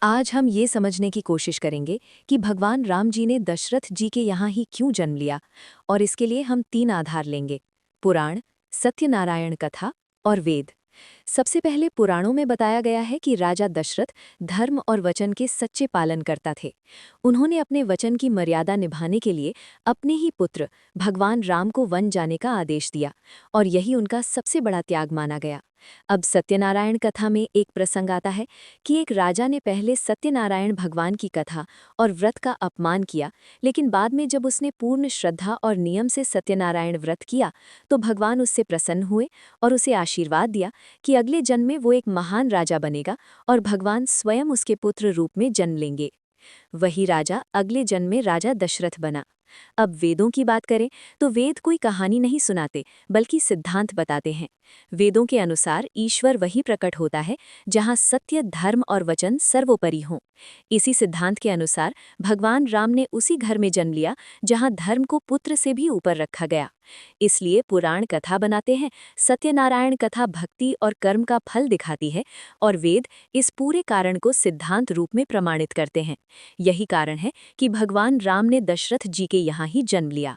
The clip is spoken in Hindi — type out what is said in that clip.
आज हम ये समझने की कोशिश करेंगे कि भगवान राम जी ने दशरथ जी के यहाँ ही क्यों जन्म लिया, और इसके लिए हम 3 आधार लेंगे: पुराण, सत्यनारायण कथा और वेद। सबसे पहले पुराणों में बताया गया है कि राजा दशरथ धर्म और वचन के सच्चे पालनकर्ता थे। उन्होंने अपने वचन की मर्यादा निभाने के लिए अपने ही पुत्र भगवान राम को वन जाने का आदेश दिया, और यही उनका सबसे बड़ा त्याग माना गया। अब सत्यनारायण कथा में एक प्रसंग आता है कि एक राजा ने पहले सत्यनारायण भगवान की कथा और व्रत का अपमान किया, लेकिन बाद में जब उसने पूर्ण श्रद्धा और नियम से सत्यनारायण व्रत किया तो भगवान उससे प्रसन्न हुए और उसे आशीर्वाद दिया कि अगले जन्म में वो एक महान राजा बनेगा और भगवान स्वयं उसके पुत्र रूप में जन्म लेंगे। वही राजा अगले जन्म में राजा दशरथ बना। अब वेदों की बात करें तो वेद कोई कहानी नहीं सुनाते, बल्कि सिद्धांत बताते हैं। वेदों के अनुसार ईश्वर वही प्रकट होता है जहां सत्य, धर्म और वचन सर्वोपरि हों। इसी सिद्धांत के अनुसार भगवान राम ने उसी घर में जन्म लिया जहां धर्म को पुत्र से भी ऊपर रखा गया। इसलिए पुराण कथा बनाते हैं, सत्यनारायण कथा भक्ति और कर्म का फल दिखाती है, और वेद इस पूरे कारण को सिद्धांत रूप में प्रमाणित करते हैं। यही कारण है कि भगवान राम ने दशरथ जी के यहाँ ही जन्म लिया।